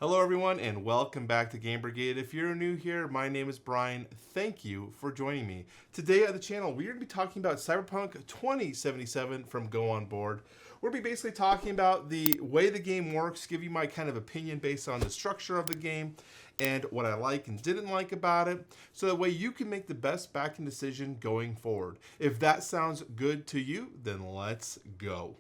Hello everyone and welcome back to Game Brigade. If you're new here, my name is Brian. Thank you for joining me. Today on the channel, we're going to be talking about Cyberpunk 2077 from Go On Board. We're going to be basically talking about the way the game works, give you my kind of opinion based on the structure of the game and what I like and didn't like about it, so that way you can make the best backing decision going forward. If that sounds good to you, then let's go.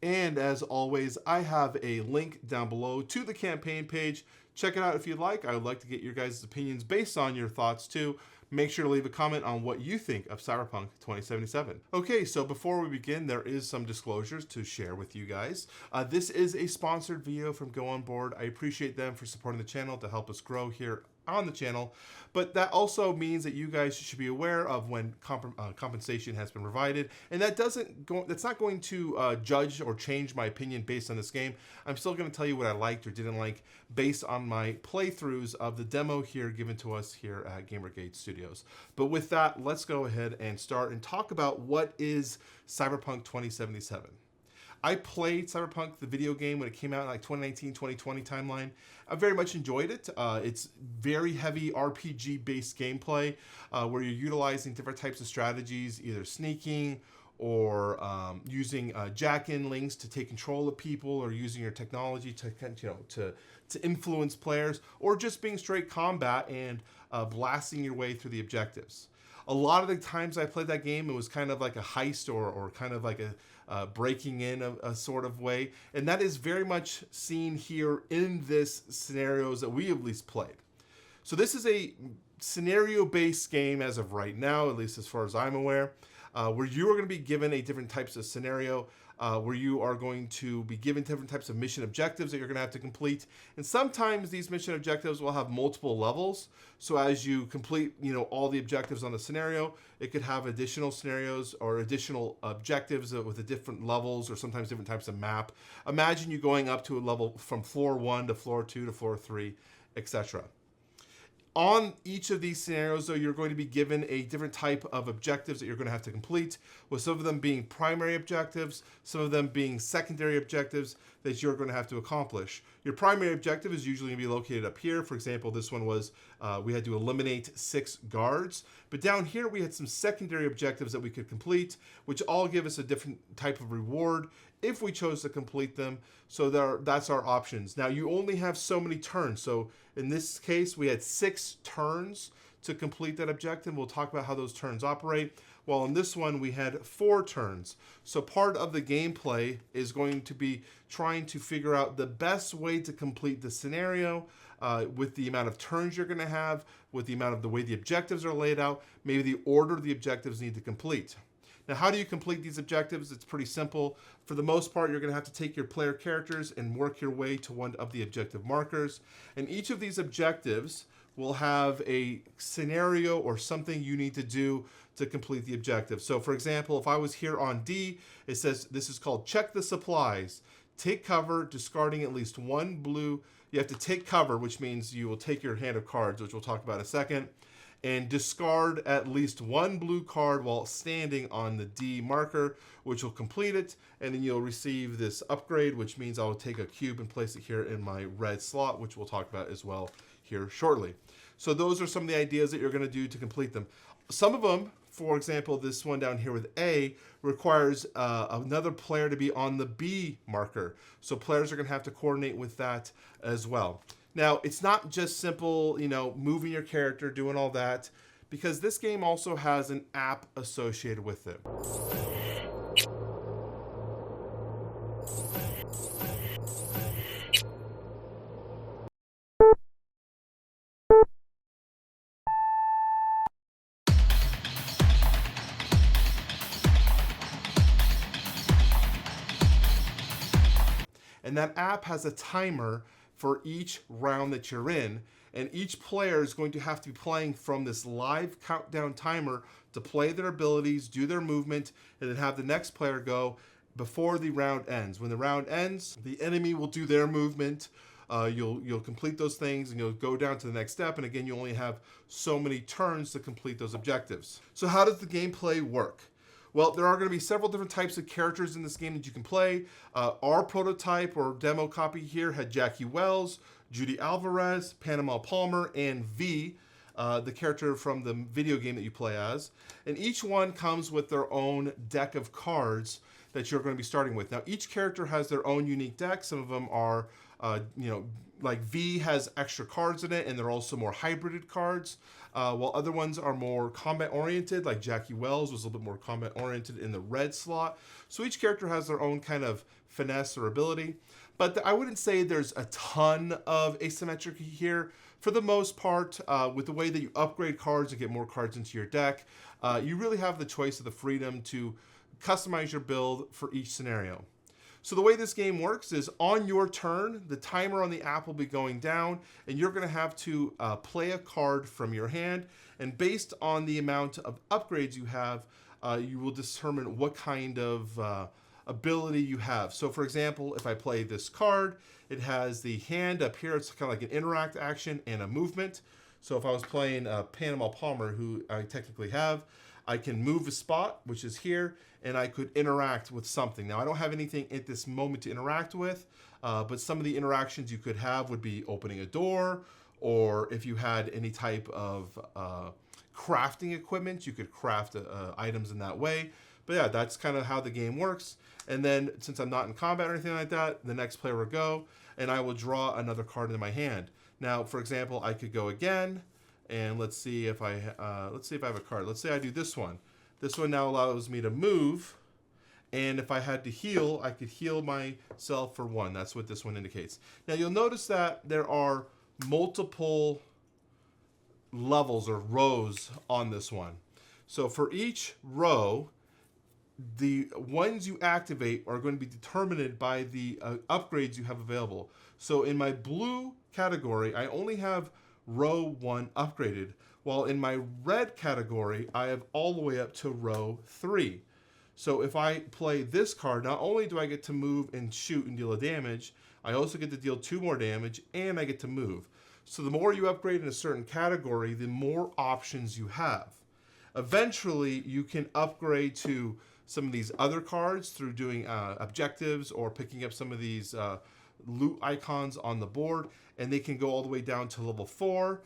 And as always, I have a link down below to the campaign page. Check it out if you'd like. I would like to get your guys' opinions based on your thoughts too. Make sure to leave a comment on what you think of Cyberpunk 2077. Okay, so before we begin, there is some disclosures to share with you guys. This is a sponsored video from Go On Board. I appreciate them for supporting the channel to help us grow here on the channel, but that also means that you guys should be aware of when compensation has been provided, and that's not going to judge or change my opinion based on this game. I'm still going to tell you what I liked or didn't like based on my playthroughs of the demo here given to us here at Game Brigade Studios. But with that, let's go ahead and start and talk about what is Cyberpunk 2077. I played Cyberpunk, the video game, when it came out in like 2019, 2020 timeline. I very much enjoyed it. It's very heavy RPG-based gameplay where you're utilizing different types of strategies, either sneaking or using jack-in links to take control of people, or using your technology to influence players, or just being straight combat and blasting your way through the objectives. A lot of the times I played that game, it was kind of like a heist or kind of like a breaking in a sort of way. And that is very much seen here in this scenarios that we at least played. So this is a scenario-based game as of right now, at least as far as I'm aware, where you are going to be given a different types of scenario, where you are going to be given different types of mission objectives that you're going to have to complete. And sometimes these mission objectives will have multiple levels. So as you complete, all the objectives on the scenario, it could have additional scenarios or additional objectives with the different levels, or sometimes different types of map. Imagine you going up to a level from floor 1 to floor 2 to floor 3, etc. On each of these scenarios, though, you're going to be given a different type of objectives that you're going to have to complete, with some of them being primary objectives, some of them being secondary objectives that you're going to have to accomplish. Your primary objective is usually going to be located up here. For example, this one was we had to eliminate 6 guards. But down here, we had some secondary objectives that we could complete, which all give us a different type of reward if we chose to complete them. So that's our options. Now, you only have so many turns. So in this case, we had 6 turns to complete that objective. We'll talk about how those turns operate. While in this one, we had 4 turns. So part of the gameplay is going to be trying to figure out the best way to complete the scenario with the amount of turns you're going to have, with the way the objectives are laid out, maybe the order the objectives need to complete. Now, how do you complete these objectives? It's pretty simple. For the most part, you're going to have to take your player characters and work your way to one of the objective markers. And each of these objectives will have a scenario or something you need to do to complete the objective. So, for example, if I was here on D, it says this is called check the supplies. Take cover, discarding at least 1 blue. You have to take cover, which means you will take your hand of cards, which we'll talk about in a second, and discard at least 1 blue card while standing on the D marker, which will complete it, and then you'll receive this upgrade, which means I'll take a cube and place it here in my red slot, which we'll talk about as well here shortly. So those are some of the ideas that you're going to do to complete them. Some of them, for example, this one down here with A, requires another player to be on the B marker. So players are going to have to coordinate with that as well. Now, it's not just simple, moving your character, doing all that, because this game also has an app associated with it. And that app has a timer for each round that you're in, and each player is going to have to be playing from this live countdown timer to play their abilities, do their movement, and then have the next player go before the round ends. When the round ends, the enemy will do their movement. You'll complete those things, and you'll go down to the next step, and again, you only have so many turns to complete those objectives. So how does the gameplay work? Well, there are going to be several different types of characters in this game that you can play. Our prototype or demo copy here had Jackie Wells, Judy Alvarez, Panama Palmer, and V, the character from the video game that you play as. And each one comes with their own deck of cards that you're going to be starting with. Now, each character has their own unique deck. Some of them are, like V has extra cards in it, and they're also more hybrided cards, while other ones are more combat-oriented, like Jackie Wells was a little bit more combat-oriented in the red slot. So each character has their own kind of finesse or ability. But I wouldn't say there's a ton of asymmetry here. For the most part, with the way that you upgrade cards and get more cards into your deck, you really have the choice of the freedom to customize your build for each scenario. So the way this game works is on your turn, the timer on the app will be going down, and you're going to have to play a card from your hand. And based on the amount of upgrades you have, you will determine what kind of ability you have. So for example, if I play this card, it has the hand up here. It's kind of like an interact action and a movement. So if I was playing Panama Palmer, who I technically have, I can move a spot, which is here, and I could interact with something. Now, I don't have anything at this moment to interact with, but some of the interactions you could have would be opening a door, or if you had any type of crafting equipment, you could craft items in that way. But yeah, that's kind of how the game works. And then, since I'm not in combat or anything like that, the next player will go, and I will draw another card into my hand. Now, for example, I could go again, and let's see if I have a card. Let's say I do this one. This one now allows me to move, and if I had to heal, I could heal myself for 1. That's what this one indicates. Now you'll notice that there are multiple levels or rows on this one. So for each row, the ones you activate are going to be determined by the upgrades you have available. So in my blue category, I only have row 1 upgraded, while in my red category, I have all the way up to row 3. So if I play this card, not only do I get to move and shoot and deal a damage, I also get to deal 2 more damage, and I get to move. So the more you upgrade in a certain category, the more options you have. Eventually, you can upgrade to some of these other cards through doing objectives or picking up some of these loot icons on the board, and they can go all the way down to level 4.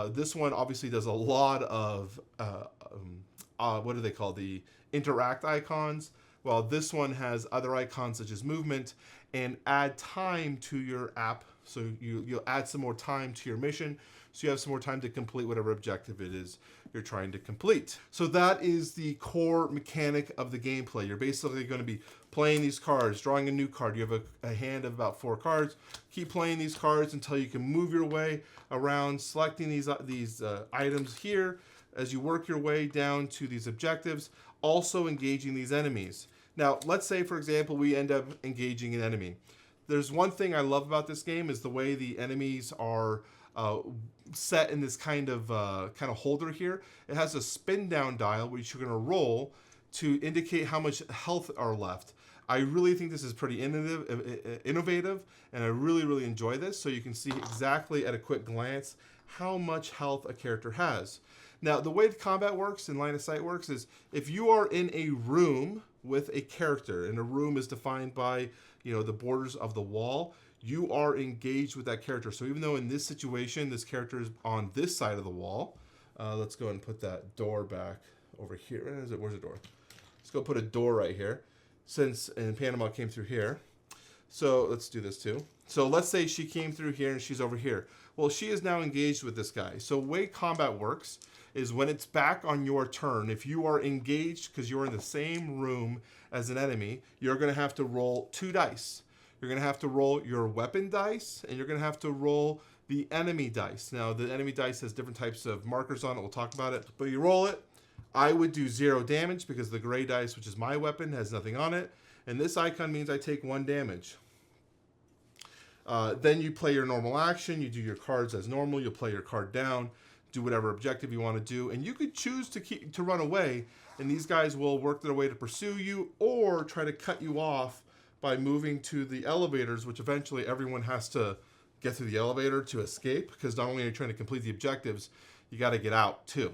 This one obviously does a lot of what do they call, the interact icons, while this one has other icons such as movement and add time to your app. So you'll add some more time to your mission, so you have some more time to complete whatever objective it is you're trying to complete. So that is the core mechanic of the gameplay. You're basically going to be playing these cards, drawing a new card. You have a hand of about 4 cards. Keep playing these cards until you can move your way around, selecting these items here as you work your way down to these objectives, also engaging these enemies. Now, let's say, for example, we end up engaging an enemy. There's one thing I love about this game is the way the enemies are set in this kind of holder here. It has a spin down dial which you're going to roll to indicate how much health are left. I really think this is pretty innovative, and I really enjoy this. So you can see exactly at a quick glance how much health a character has. Now, the way the combat works and line of sight works is if you are in a room with a character, and a room is defined by the borders of the wall, you are engaged with that character. So even though in this situation, this character is on this side of the wall, let's go ahead and put that door back over here. Where's the door? Let's go put a door right here, since in Panama came through here. So let's do this too. So let's say she came through here and she's over here. Well, she is now engaged with this guy. So the way combat works is when it's back on your turn, if you are engaged because you're in the same room as an enemy, you're going to have to roll 2 dice. You're going to have to roll your weapon dice, and you're going to have to roll the enemy dice. Now, the enemy dice has different types of markers on it. We'll talk about it. But you roll it. I would do 0 damage because the gray dice, which is my weapon, has nothing on it. And this icon means I take 1 damage. Then you play your normal action. You do your cards as normal. You'll play your card down, do whatever objective you want to do. And you could choose to run away, and these guys will work their way to pursue you or try to cut you off by moving to the elevators, which eventually everyone has to get through the elevator to escape, because not only are you trying to complete the objectives, you got to get out too.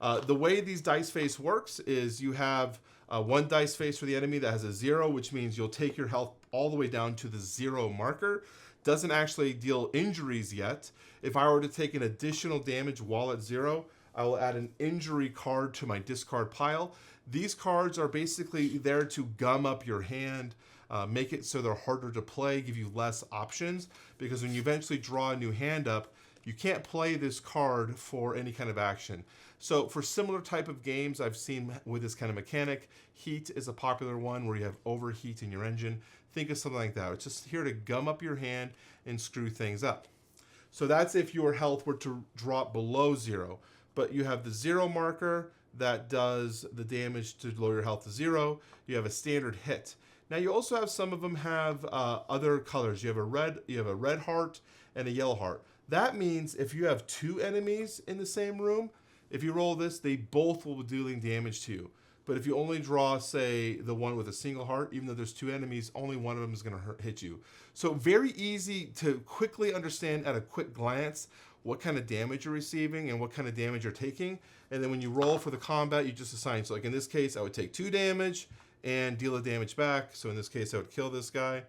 The way these dice face works is you have One dice face for the enemy that has a 0, which means you'll take your health all the way down to the 0 marker. Doesn't actually deal injuries yet. If I were to take an additional damage while at 0, I will add an injury card to my discard pile. These cards are basically there to gum up your hand, make it so they're harder to play, give you less options, because when you eventually draw a new hand up, you can't play this card for any kind of action. So for similar type of games I've seen with this kind of mechanic, Heat is a popular one where you have overheat in your engine. Think of something like that. It's just here to gum up your hand and screw things up. So that's if your health were to drop below 0. But you have the 0 marker that does the damage to lower your health to 0. You have a standard hit. Now you also have some of them have other colors. You have a red heart and a yellow heart. That means if you have 2 enemies in the same room, if you roll this, they both will be dealing damage to you. But if you only draw, say, the one with a single heart, even though there's 2 enemies, only one of them is going to hit you. So very easy to quickly understand at a quick glance what kind of damage you're receiving and what kind of damage you're taking. And then when you roll for the combat, you just assign. So like in this case, I would take 2 damage and deal the damage back. So in this case, I would kill this guy.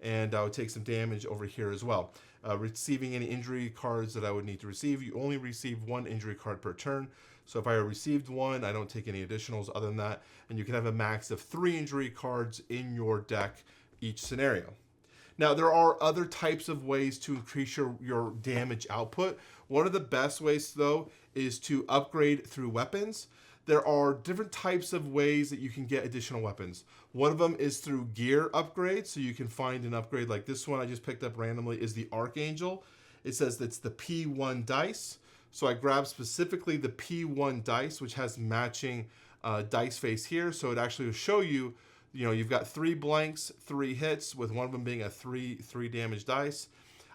And I would take some damage over here as well. Receiving any injury cards that I would need to receive. You only receive 1 injury card per turn. So if I received 1, I don't take any additionals other than that. And you can have a max of 3 injury cards in your deck each scenario. Now, there are other types of ways to increase your damage output. One of the best ways, though, is to upgrade through weapons. There are different types of ways that you can get additional weapons. One of them is through gear upgrades. So you can find an upgrade like this one I just picked up randomly is the Archangel. It says it's the P1 dice. So I grabbed specifically the P1 dice, which has matching dice face here. So it actually will show you, you've got 3 blanks, 3 hits, with one of them being a 3 damage dice.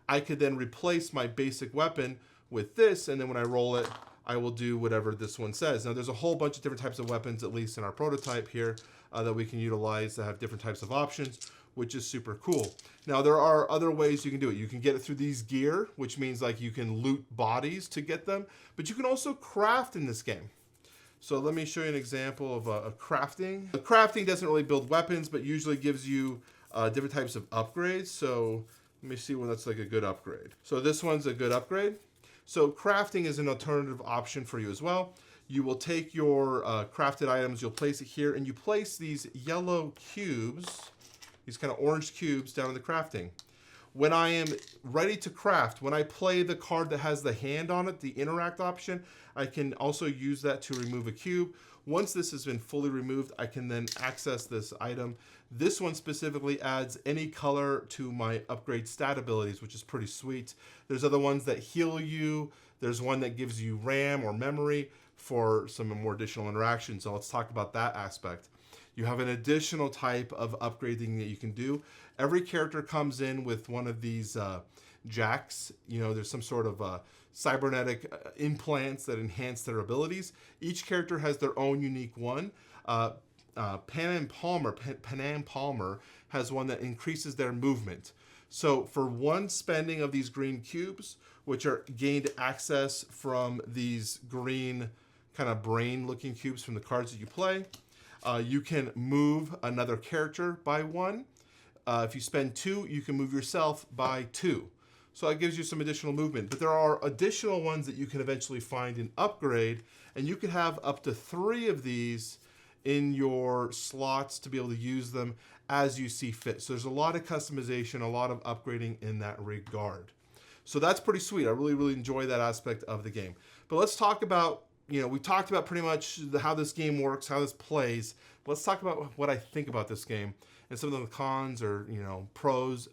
I could then replace my basic weapon with this, and then when I roll it, I will do whatever this one says. Now, there's a whole bunch of different types of weapons, at least in our prototype here, that we can utilize that have different types of options, which is super cool. Now, there are other ways you can do it. You can get it through these gear, which means like you can loot bodies to get them, but you can also craft in this game. So let me show you an example of crafting. Crafting doesn't really build weapons, but usually gives you different types of upgrades. So let me see when that's like a good upgrade. So this one's a good upgrade. So crafting is an alternative option for you as well. You will take your crafted items, you'll place it here, and you place these yellow cubes, these kind of orange cubes down in the crafting. When I am ready to craft, when I play the card that has the hand on it, the interact option, I can also use that to remove a cube. Once this has been fully removed, I can then access this item. This one specifically adds any color to my upgrade stat abilities, which is pretty sweet. There's other ones that heal you. There's one that gives you RAM or memory for some more additional interactions. So let's talk about that aspect. You have an additional type of upgrading that you can do. Every character comes in with one of these jacks. There's some sort of cybernetic implants that enhance their abilities. Each character has their own unique one. Panam Palmer has one that increases their movement. So for 1 spending of these green cubes, which are gained access from these green kind of brain looking cubes from the cards that you play, you can move another character by 1. If you spend 2, you can move yourself by 2. So it gives you some additional movement. But there are additional ones that you can eventually find and upgrade, and you can have up to 3 of these in your slots to be able to use them as you see fit. So there's a lot of customization, a lot of upgrading in that regard. So that's pretty sweet. I really, really enjoy that aspect of the game. But let's talk about, we talked about pretty much how this game works, how this plays. Let's talk about what I think about this game and some of the cons or, pros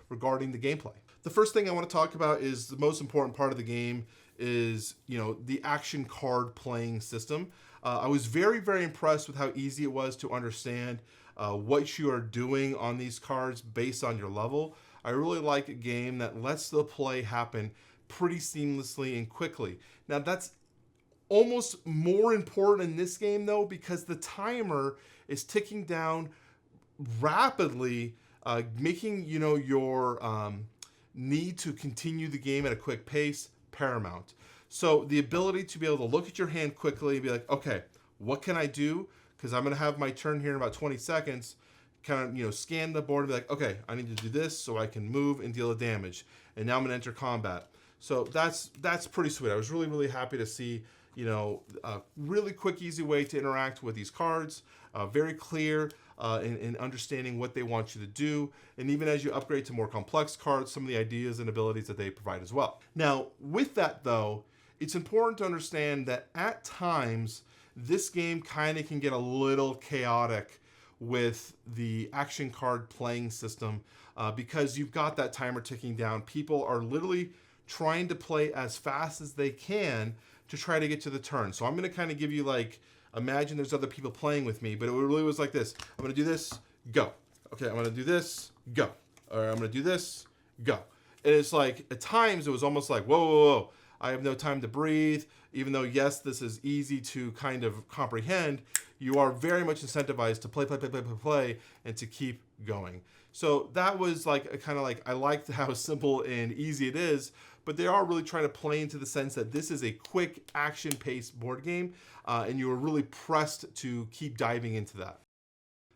regarding the gameplay. The first thing I want to talk about is the most important part of the game is, the action card playing system. I was very, very impressed with how easy it was to understand what you are doing on these cards based on your level. I really like a game that lets the play happen pretty seamlessly and quickly. Now, that's almost more important in this game, though, because the timer is ticking down rapidly, making, your need to continue the game at a quick pace paramount. So the ability to be able to look at your hand quickly and be like, okay, what can I do? because I'm going to have my turn here in about 20 seconds, kind of, scan the board and be like, okay, I need to do this so I can move and deal the damage. And now I'm going to enter combat. So that's pretty sweet. I was really, really happy to see, a really quick, easy way to interact with these cards. Very clear in understanding what they want you to do. And even as you upgrade to more complex cards, some of the ideas and abilities that they provide as well. Now, with that though, it's important to understand that at times, this game kind of can get a little chaotic with the action card playing system because you've got that timer ticking down. People are literally trying to play as fast as they can to try to get to the turn. So I'm going to kind of give you like, imagine there's other people playing with me, but it really was like this. I'm going to do this, go. Okay, I'm going to do this, go. Or I'm going to do this, go. And it's like, at times it was almost like, whoa, whoa, whoa. I have no time to breathe. Even though, yes, this is easy to kind of comprehend, you are very much incentivized to play, and to keep going. So that was like, kind of like, I liked how simple and easy it is, but they are really trying to play into the sense that this is a quick action-paced board game, and you are really pressed to keep diving into that.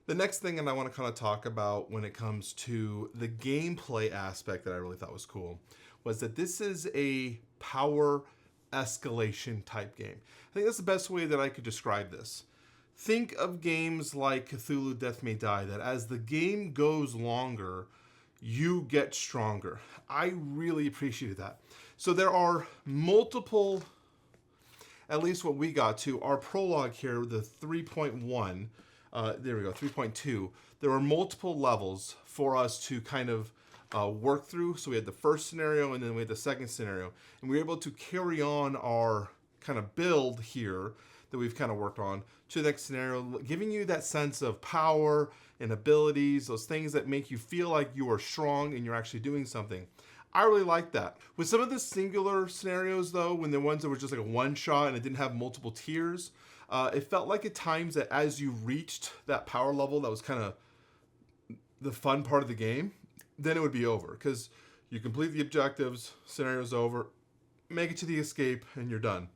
The next thing that I want to kind of talk about when it comes to the gameplay aspect that I really thought was cool was that this is a power escalation type game. I think that's the best way that I could describe this. Think of games like Cthulhu Death May Die, that as the game goes longer, you get stronger. I really appreciated that. So there are multiple, at least what we got to, our prologue here, the 3.1, there we go, 3.2. There were multiple levels for us to kind of work through. So we had the first scenario and then we had the second scenario. And we were able to carry on our kind of build here that we've kind of worked on to the next scenario, giving you that sense of power and abilities, those things that make you feel like you are strong and you're actually doing something. I really like that. With some of the singular scenarios though, when the ones that were just like a one shot and it didn't have multiple tiers, it felt like at times that as you reached that power level, that was kind of the fun part of the game, then it would be over because you complete the objectives, scenario's over, make it to the escape, and you're done.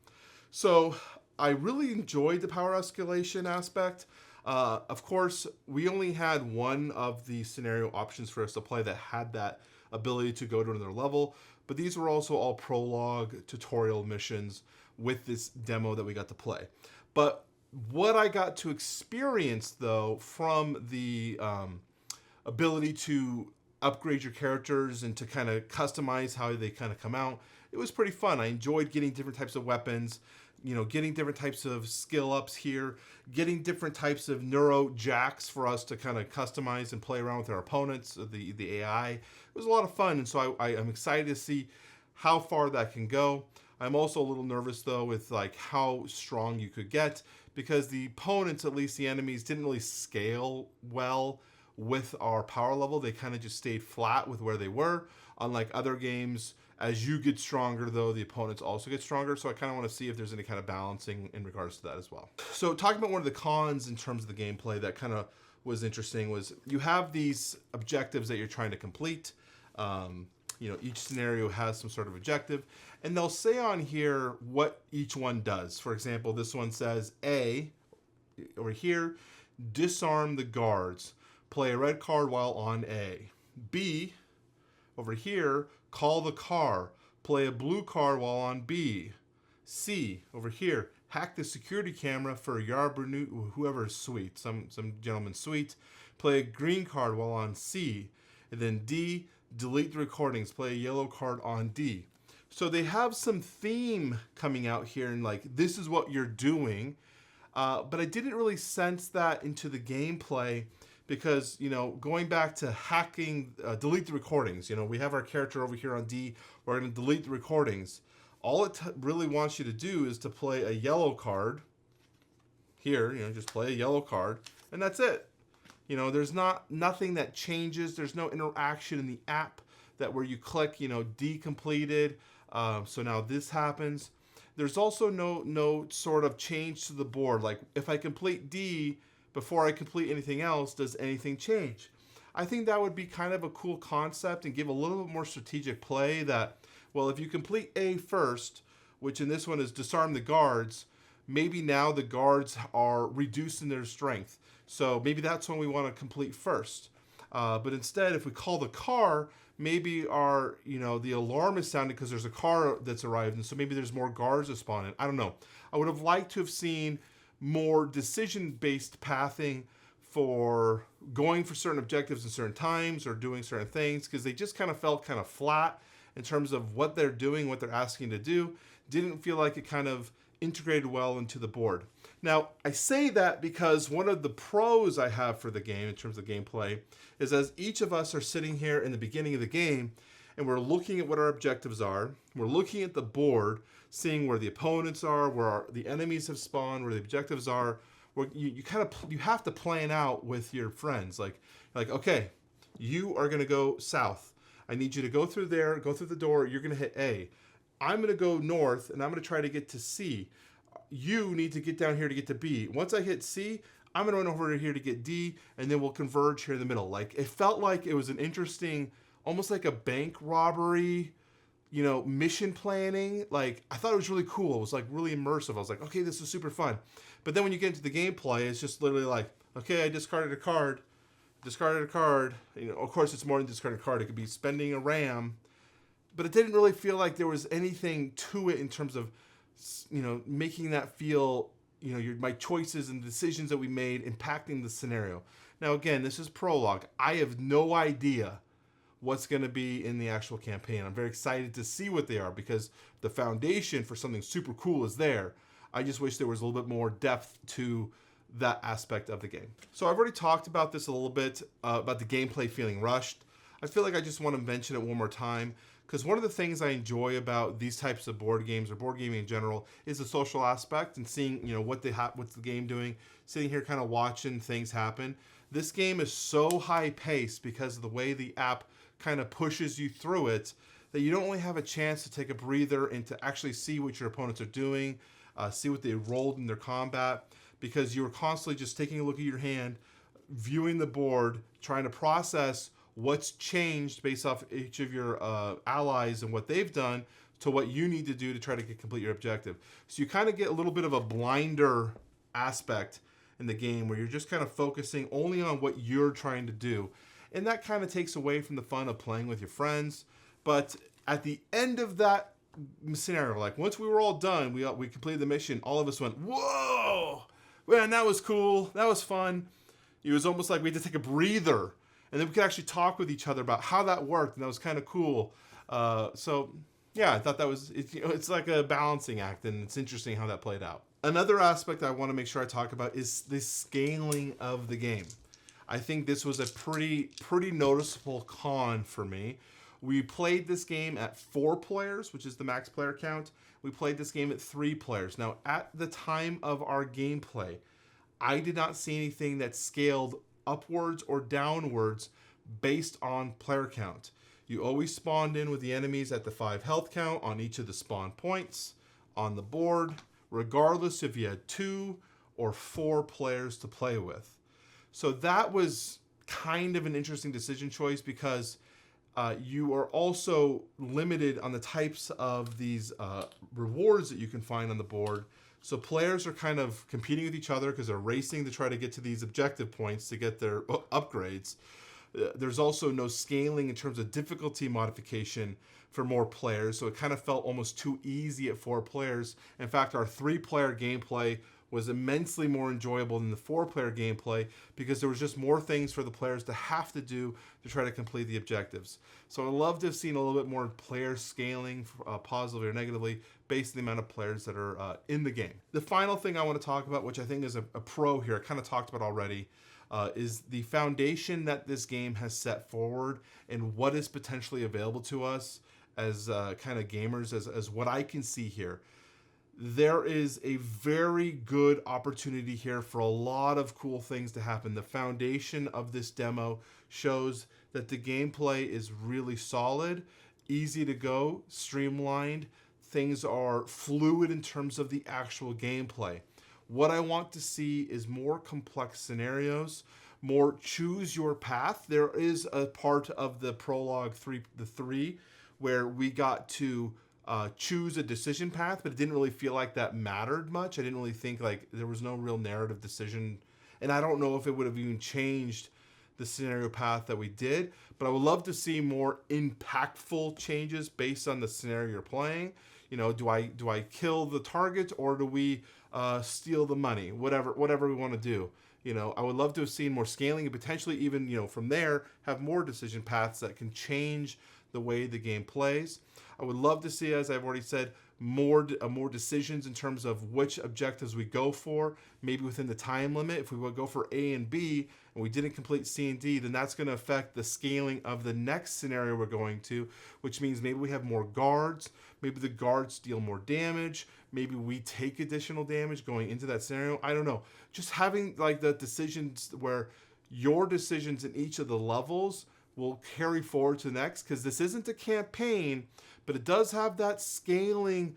So I really enjoyed the power escalation aspect. Of course, we only had one of the scenario options for us to play that had that ability to go to another level, but these were also all prologue tutorial missions with this demo that we got to play. But what I got to experience though from the ability to upgrade your characters and to kind of customize how they kind of come out, it was pretty fun. I enjoyed getting different types of weapons, getting different types of skill ups here, getting different types of neuro jacks for us to kind of customize and play around with our opponents, the AI. It was a lot of fun, and so I'm excited to see how far that can go. I'm also a little nervous though with like how strong you could get, because the opponents, at least the enemies, didn't really scale well with our power level. They kind of just stayed flat with where they were. Unlike other games, as you get stronger though, the opponents also get stronger. So I kind of want to see if there's any kind of balancing in regards to that as well. So talking about one of the cons in terms of the gameplay that kind of was interesting was you have these objectives that you're trying to complete. Each scenario has some sort of objective, and they'll say on here what each one does. For example, this one says A, over here, disarm the guards. Play a red card while on A. B, over here, call the car. Play a blue card while on B. C, over here, hack the security camera for whoever's suite, some gentleman's suite. Play a green card while on C. And then D, delete the recordings. Play a yellow card on D. So they have some theme coming out here, and like, this is what you're doing. But I didn't really sense that into the gameplay, because, going back to hacking, delete the recordings, we have our character over here on D, we're going to delete the recordings. All it really wants you to do is to play a yellow card here, just play a yellow card, and that's it. There's nothing that changes. There's no interaction in the app that where you click, D completed. So now this happens. There's also no sort of change to the board. Like if I complete D, before I complete anything else, does anything change? I think that would be kind of a cool concept and give a little bit more strategic play that, well, if you complete A first, which in this one is disarm the guards, maybe now the guards are reduced in their strength. So maybe that's one we want to complete first. But instead, if we call the car, maybe the alarm is sounding because there's a car that's arrived, and so maybe there's more guards that spawn in. I don't know. I would have liked to have seen more decision-based pathing for going for certain objectives in certain times or doing certain things, because they just kind of felt kind of flat in terms of what they're doing, what they're asking to do. Didn't feel like it kind of integrated well into the board. Now, I say that because one of the pros I have for the game in terms of gameplay is as each of us are sitting here in the beginning of the game and we're looking at what our objectives are, we're looking at the board, seeing where the opponents are, where the enemies have spawned, where the objectives are, where you have to plan out with your friends. Like, okay, you are going to go south. I need you to go through there, go through the door. You're going to hit A. I'm going to go north, and I'm going to try to get to C. You need to get down here to get to B. Once I hit C, I'm going to run over here to get D, and then we'll converge here in the middle. Like, it felt like it was an interesting, almost like a bank robbery, mission planning. Like, I thought it was really cool. It was, like, really immersive. I was like, okay, this is super fun. But then when you get into the gameplay, it's just literally like, okay, I discarded a card. Of course, it's more than discarded a card. It could be spending a RAM. But it didn't really feel like there was anything to it in terms of, making that feel, my choices and decisions that we made impacting the scenario. Now, again, this is prologue. I have no idea what's going to be in the actual campaign. I'm very excited to see what they are because the foundation for something super cool is there. I just wish there was a little bit more depth to that aspect of the game. So I've already talked about this a little bit, about the gameplay feeling rushed. I feel like I just want to mention it one more time because one of the things I enjoy about these types of board games or board gaming in general is the social aspect and seeing, what's the game doing, sitting here kind of watching things happen. This game is so high paced because of the way the app kind of pushes you through it that you don't really have a chance to take a breather and to actually see what your opponents are doing, see what they rolled in their combat, because you were constantly just taking a look at your hand, viewing the board, trying to process what's changed based off each of your allies and what they've done to what you need to do to try to complete your objective. So you kind of get a little bit of a blinder aspect in the game where you're just kind of focusing only on what you're trying to do. And that kind of takes away from the fun of playing with your friends. But at the end of that scenario, like once we were all done, we completed the mission, all of us went, whoa, man, that was cool. That was fun. It was almost like we had to take a breather. And then we could actually talk with each other about how that worked, and that was kind of cool. So, yeah, I thought that was, it's like a balancing act, and it's interesting how that played out. Another aspect I want to make sure I talk about is the scaling of the game. I think this was a pretty noticeable con for me. We played this game at 4 players, which is the max player count. We played this game at 3 players. Now, at the time of our gameplay, I did not see anything that scaled upwards or downwards based on player count. You always spawned in with the enemies at the 5 health count on each of the spawn points on the board, regardless if you had 2 or 4 players to play with. So that was kind of an interesting decision choice because you are also limited on the types of these rewards that you can find on the board. So players are kind of competing with each other because they're racing to try to get to these objective points to get their upgrades. There's also no scaling in terms of difficulty modification for more players, so it kind of felt almost too easy at 4 players. In fact, our 3-player gameplay was immensely more enjoyable than the 4-player gameplay because there was just more things for the players to have to do to try to complete the objectives. So I'd love to have seen a little bit more player scaling, positively or negatively, based on the amount of players that are in the game. The final thing I want to talk about, which I think is a pro here, I kind of talked about already, is the foundation that this game has set forward and what is potentially available to us as kind of gamers, as what I can see here. There is a very good opportunity here for a lot of cool things to happen. The foundation of this demo shows that the gameplay is really solid, easy to go, streamlined. Things are fluid in terms of the actual gameplay. What I want to see is more complex scenarios, more choose your path. There is a part of the prologue 3, where we got to choose a decision path, but it didn't really feel like that mattered much. I didn't really think like there was no real narrative decision, and I don't know if it would have even changed the scenario path that we did, but I would love to see more impactful changes based on the scenario you're playing. You know, do I kill the target, or do we steal the money? Whatever we want to do. You know, I would love to have seen more scaling and potentially even, you know, from there have more decision paths that can change the way the game plays. I would love to see, as I've already said, more decisions in terms of which objectives we go for, maybe within the time limit. If we would go for A and B and we didn't complete C and D, then that's going to affect the scaling of the next scenario we're going to, which means maybe we have more guards, maybe the guards deal more damage, maybe we take additional damage going into that scenario. I don't know. Just having like the decisions where your decisions in each of the levels will carry forward to the next, because this isn't a campaign, but it does have that scaling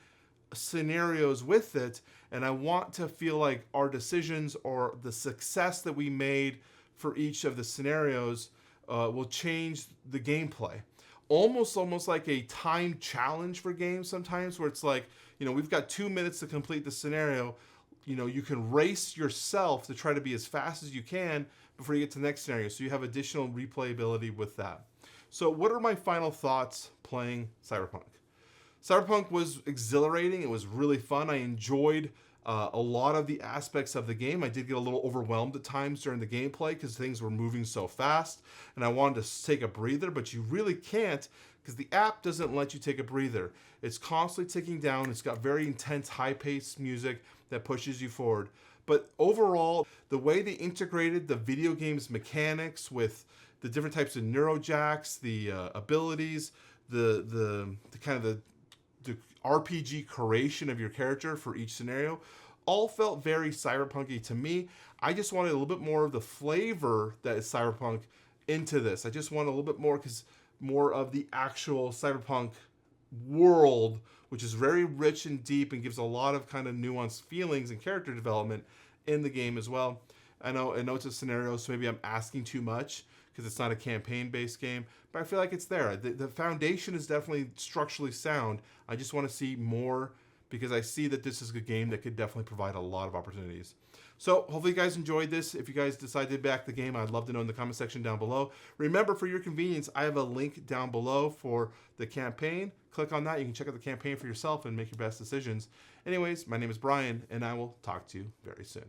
scenarios with it, and I want to feel like our decisions or the success that we made for each of the scenarios will change the gameplay. Almost like a time challenge for games sometimes, where it's like, you know, we've got 2 minutes to complete the scenario. You know, you can race yourself to try to be as fast as you can before you get to the next scenario, so you have additional replayability with that. So what are my final thoughts playing Cyberpunk? Cyberpunk was exhilarating. It was really fun. I enjoyed a lot of the aspects of the game. I did get a little overwhelmed at times during the gameplay because things were moving so fast, and I wanted to take a breather, but you really can't because the app doesn't let you take a breather. It's constantly ticking down. It's got very intense, high-paced music that pushes you forward. But overall, the way they integrated the video game's mechanics with the different types of neurojacks, the abilities, the kind of the RPG creation of your character for each scenario, all felt very cyberpunky to me. I just wanted a little bit more of the flavor that is cyberpunk into this. I just wanted a little bit more of the actual cyberpunk world, which is very rich and deep and gives a lot of kind of nuanced feelings and character development in the game as well. I know it's a scenario, so maybe I'm asking too much because it's not a campaign-based game, but I feel like it's there. The foundation is definitely structurally sound. I just want to see more because I see that this is a game that could definitely provide a lot of opportunities. So hopefully you guys enjoyed this. If you guys decide to back the game, I'd love to know in the comment section down below. Remember, for your convenience, I have a link down below for the campaign. Click on that. You can check out the campaign for yourself and make your best decisions. Anyways, my name is Brian, and I will talk to you very soon.